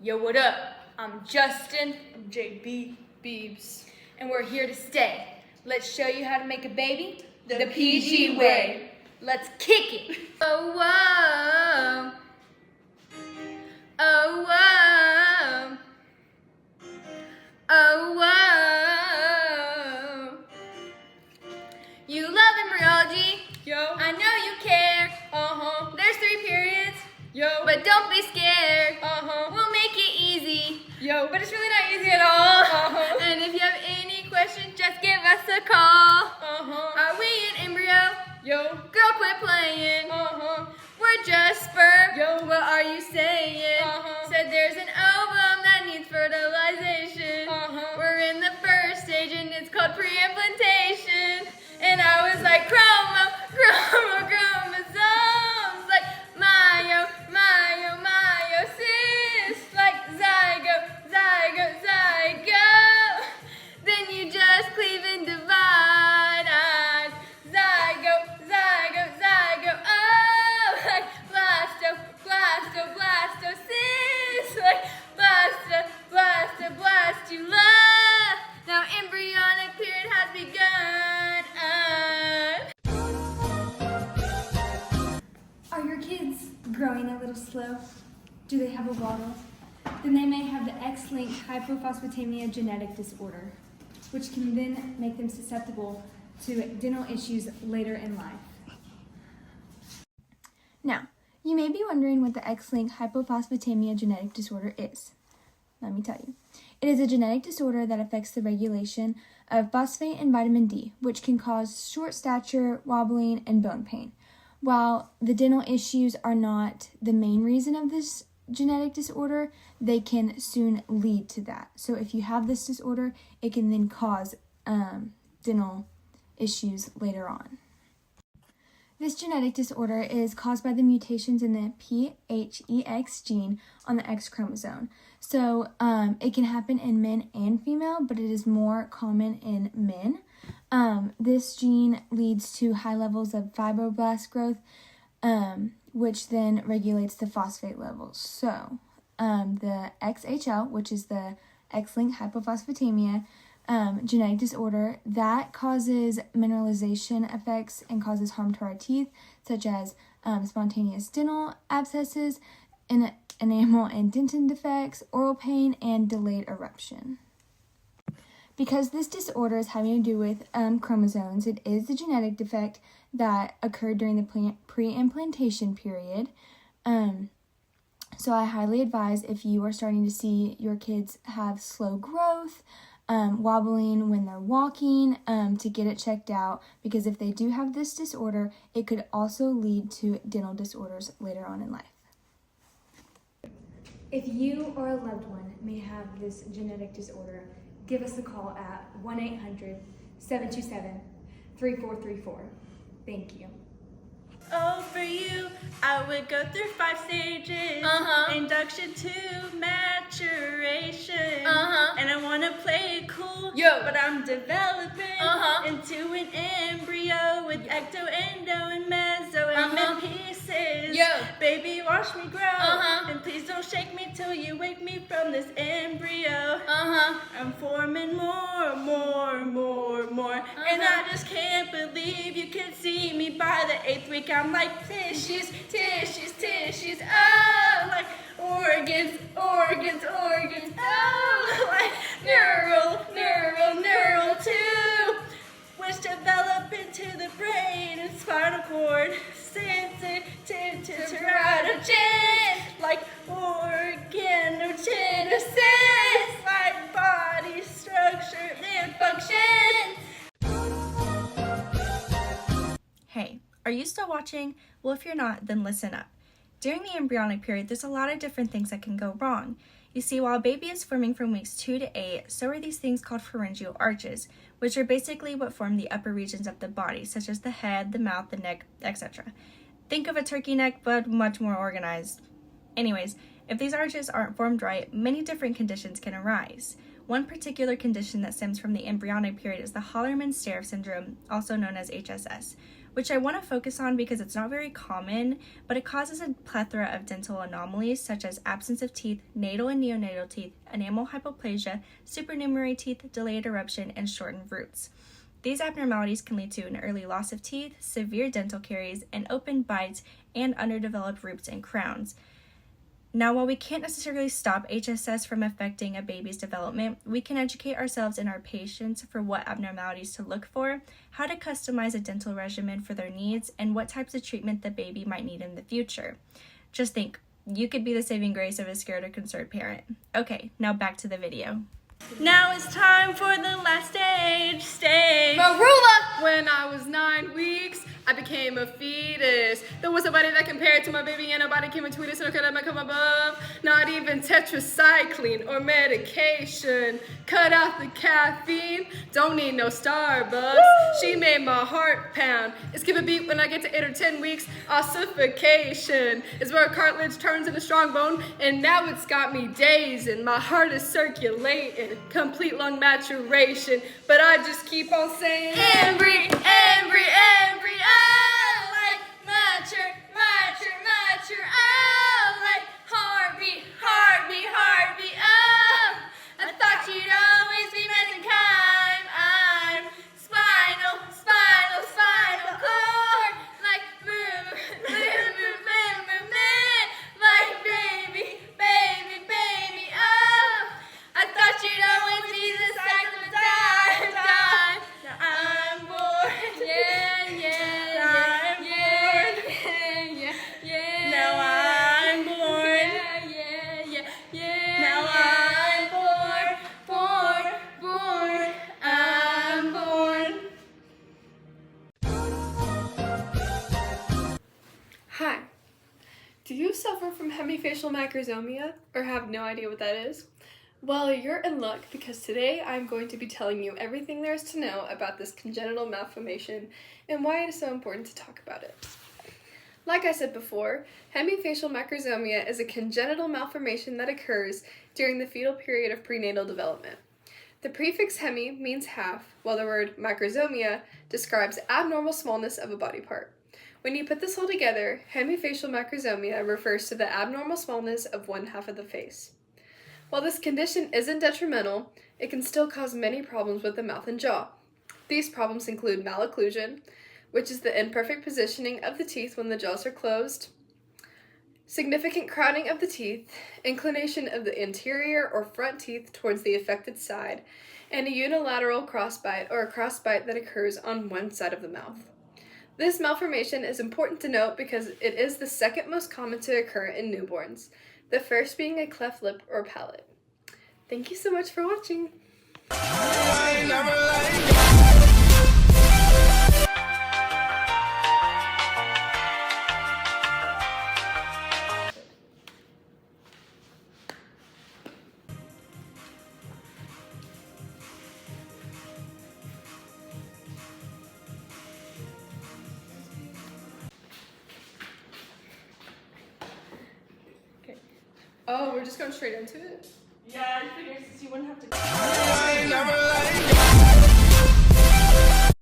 Yo, what up? I'm Justin, JB Beebs, and we're here to stay. Let's show you how to make a baby the PG way. Let's kick it. Oh, whoa. Oh, whoa. Oh, whoa. You love embryology. Yo. I know you care. Uh-huh. There's 3 periods. Yo. But don't be scared. Uh-huh. We'll make it easy. Yo. But it's really not easy at all. Uh-huh. And if you have any questions, just give us a call. Uh-huh. Are we an embryo? Yo. Girl, quit playing. Uh-huh. We're just sperm. Yo. What are you saying? Uh-huh. Said there's an ovum that needs fertilization. Uh-huh. We're in the first stage and it's called pre-implantation. And I was like, chromosomes, like meiosis, like zygote. Then you just cleave and divide. Zygote. Oh, like blastocyst, like blastula. Now embryonic period has begun. Are your kids growing a little slow? Do they have a waddle? Then they may have the X-linked hypophosphatemia genetic disorder, which can then make them susceptible to dental issues later in life. Now, you may be wondering what the X-linked hypophosphatemia genetic disorder is. Let me tell you. It is a genetic disorder that affects the regulation of phosphate and vitamin D, which can cause short stature, wobbling, and bone pain. While the dental issues are not the main reason of this genetic disorder, they can soon lead to that. So if you have this disorder, it can then cause dental issues later on. This genetic disorder is caused by the mutations in the PHEX gene on the X chromosome. So it can happen in men and female, but it is more common in men. This gene leads to high levels of fibroblast growth, which then regulates the phosphate levels. So the XHL, which is the X-linked hypophosphatemia genetic disorder, that causes mineralization effects and causes harm to our teeth, such as spontaneous dental abscesses, enamel and dentin defects, oral pain, and delayed eruption. Because this disorder is having to do with chromosomes, it is a genetic defect that occurred during the pre-implantation period. So I highly advise, if you are starting to see your kids have slow growth, wobbling when they're walking, to get it checked out, because if they do have this disorder, it could also lead to dental disorders later on in life. If you or a loved one may have this genetic disorder, give us a call at 1-800-727-3434. Thank you. Oh, for you, I would go through 5 stages. Induction to maturation. And I want to play it cool. Yo. But I'm developing into an embryo with ecto, endo, and meso, and in pieces. Yo. Baby, watch me grow. And please don't shake me till you wake me from this embryo. I'm forming more. And I just can't believe you can see me by the 8th week. I'm like tissues, oh, like organs, oh, like neural too, which develop into the brain and spinal cord, sensitive to teratogen, like organogenesis, like body structure and function. Hey, are you still watching? Well, if you're not, then listen up. During the embryonic period, there's a lot of different things that can go wrong. You see, while a baby is forming from weeks 2 to 8, so are these things called pharyngeal arches, which are basically what form the upper regions of the body, such as the head, the mouth, the neck, etc. Think of a turkey neck, but much more organized. Anyways, if these arches aren't formed right, many different conditions can arise. One particular condition that stems from the embryonic period is the Hallermann-Streiff syndrome, also known as HSS, which I want to focus on because it's not very common, but it causes a plethora of dental anomalies such as absence of teeth, natal and neonatal teeth, enamel hypoplasia, supernumerary teeth, delayed eruption, and shortened roots. These abnormalities can lead to an early loss of teeth, severe dental caries, and open bites, and underdeveloped roots and crowns. Now, while we can't necessarily stop HSS from affecting a baby's development, we can educate ourselves and our patients for what abnormalities to look for, how to customize a dental regimen for their needs, and what types of treatment the baby might need in the future. Just think, you could be the saving grace of a scared or concerned parent. Okay, now back to the video. Now it's time for the last stage. Marula! When I was 9 weeks, I became a fetus. There was nobody that compared to my baby, and nobody came between us, and could ever come above. Not even tetracycline or medication. Cut out the caffeine, don't need no Starbucks. Woo! She made my heart pound. It's give a beat when I get to 8 or 10 weeks. Ossification is where cartilage turns into strong bone, and now it's got me dazing. My heart is circulating, complete lung maturation, but I just keep on saying embryo, oh, like mature, oh, like heartbeat, oh, I thought you'd always be mesenchyme. I'm spinal cord, like movement, like baby, oh, I thought you'd always be the cycle of time. Now I'm born. Now I'm born. Now I'm born. I'm born. Hi. Do you suffer from hemifacial macrosomia or have no idea what that is? Well, you're in luck because today I'm going to be telling you everything there is to know about this congenital malformation and why it is so important to talk about it. Like I said before, hemifacial macrosomia is a congenital malformation that occurs during the fetal period of prenatal development. The prefix hemi means half, while the word macrosomia describes abnormal smallness of a body part. When you put this all together, hemifacial macrosomia refers to the abnormal smallness of one half of the face. While this condition isn't detrimental, it can still cause many problems with the mouth and jaw. These problems include malocclusion, which is the imperfect positioning of the teeth when the jaws are closed, significant crowding of the teeth, inclination of the anterior or front teeth towards the affected side, and a unilateral crossbite or a crossbite that occurs on one side of the mouth. This malformation is important to note because it is the second most common to occur in newborns, the first being a cleft lip or palate. Thank you so much for watching. Oh, we're just going straight into it? Yeah, I figured since you wouldn't have to.